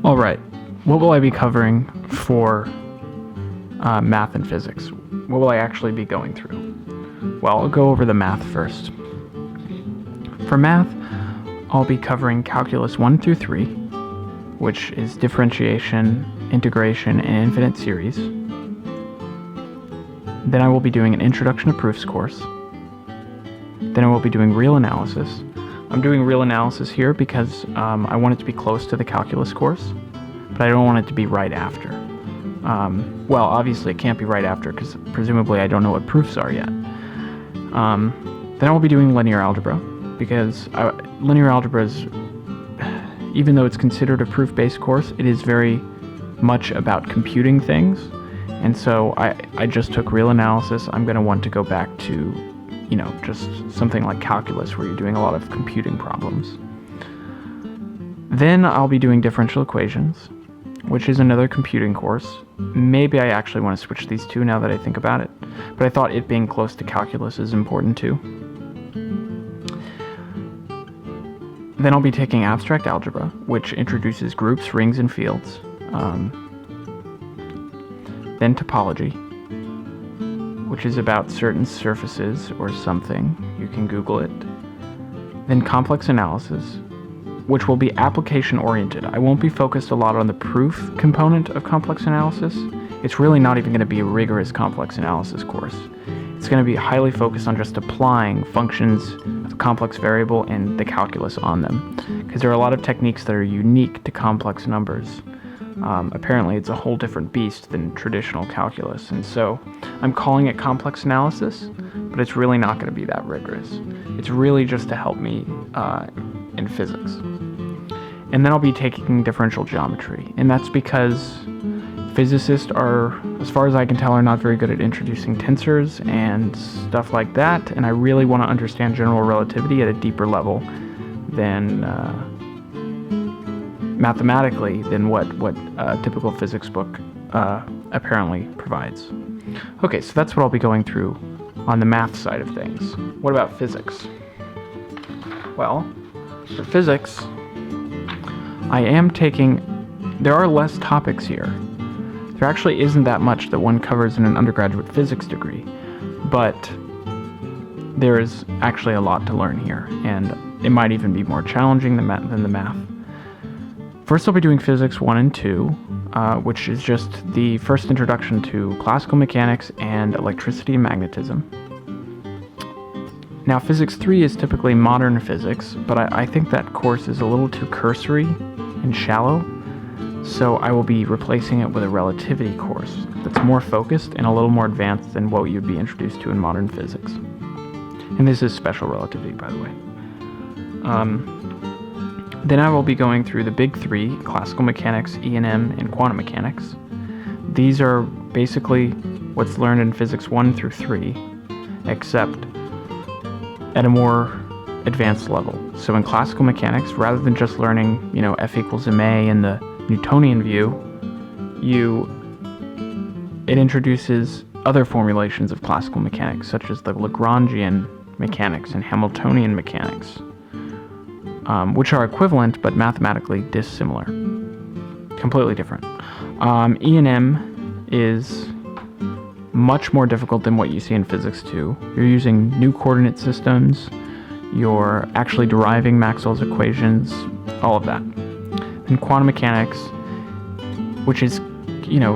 Alright, what will I be covering for math and physics? What will I actually be going through? Well, I'll go over the math first. For math, I'll be covering Calculus 1 through 3, which is differentiation, integration, and infinite series. Then I will be doing an Introduction to Proofs course. Then I will be doing real analysis. I'm doing real analysis here because I want it to be close to the calculus course, but I don't want it to be right after. Well, obviously it can't be right after because presumably I don't know what proofs are yet. Then I will be doing linear algebra because linear algebra is, even though it's considered a proof-based course, it is very much about computing things. And so I just took real analysis. I'm going to want to go back to, just something like calculus where you're doing a lot of computing problems. Then I'll be doing differential equations, which is another computing course. Maybe I actually want to switch these two now that I think about it, but I thought it being close to calculus is important too. Then I'll be taking abstract algebra, which introduces groups, rings, and fields. Then topology, which is about certain surfaces or something. You can Google it. Then complex analysis, which will be application-oriented. I won't be focused a lot on the proof component of complex analysis. It's really not even going to be a rigorous complex analysis course. It's going to be highly focused on just applying functions of a complex variable and the calculus on them, because there are a lot of techniques that are unique to complex numbers. Apparently it's a whole different beast than traditional calculus, and so I'm calling it complex analysis, but it's really not going to be that rigorous. It's really just to help me in physics. And then I'll be taking differential geometry, and that's because physicists are, as far as I can tell, are not very good at introducing tensors and stuff like that, and I really want to understand general relativity at a deeper level than mathematically than what a typical physics book apparently provides. Okay, so that's what I'll be going through on the math side of things. What about physics? Well, for physics, there are less topics here. There actually isn't that much that one covers in an undergraduate physics degree, but there is actually a lot to learn here, and it might even be more challenging than the math. First, I'll be doing Physics 1 and 2, which is just the first introduction to classical mechanics and electricity and magnetism. Now, Physics 3 is typically modern physics, but I think that course is a little too cursory and shallow, so I will be replacing it with a relativity course that's more focused and a little more advanced than what you'd be introduced to in modern physics. And this is special relativity, by the way. Then I will be going through the big three: classical mechanics, E&M, and quantum mechanics. These are basically what's learned in Physics 1 through 3, except at a more advanced level. So in classical mechanics, rather than just learning, F equals ma in the Newtonian view, it introduces other formulations of classical mechanics, such as the Lagrangian mechanics and Hamiltonian mechanics, which are equivalent but mathematically dissimilar. Completely different. E&M is much more difficult than what you see in Physics 2. You're using new coordinate systems, you're actually deriving Maxwell's equations, all of that. And quantum mechanics, which is,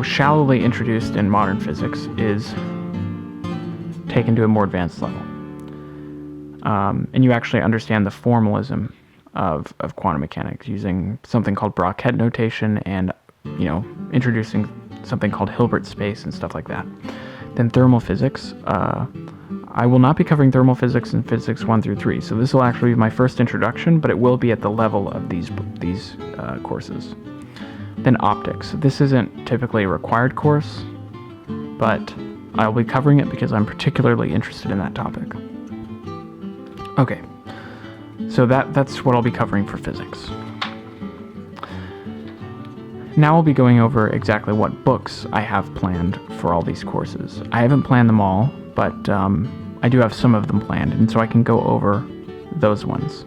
shallowly introduced in modern physics, is taken to a more advanced level. And you actually understand the formalism of quantum mechanics using something called Brockhead notation and, introducing something called Hilbert space and stuff like that. Then thermal physics. I will not be covering thermal physics in Physics 1 through 3, so this will actually be my first introduction, but it will be at the level of these courses. Then optics. This isn't typically a required course, but I'll be covering it because I'm particularly interested in that topic. Okay, so that's what I'll be covering for physics. Now I'll be going over exactly what books I have planned for all these courses. I haven't planned them all, but I do have some of them planned, and so I can go over those ones.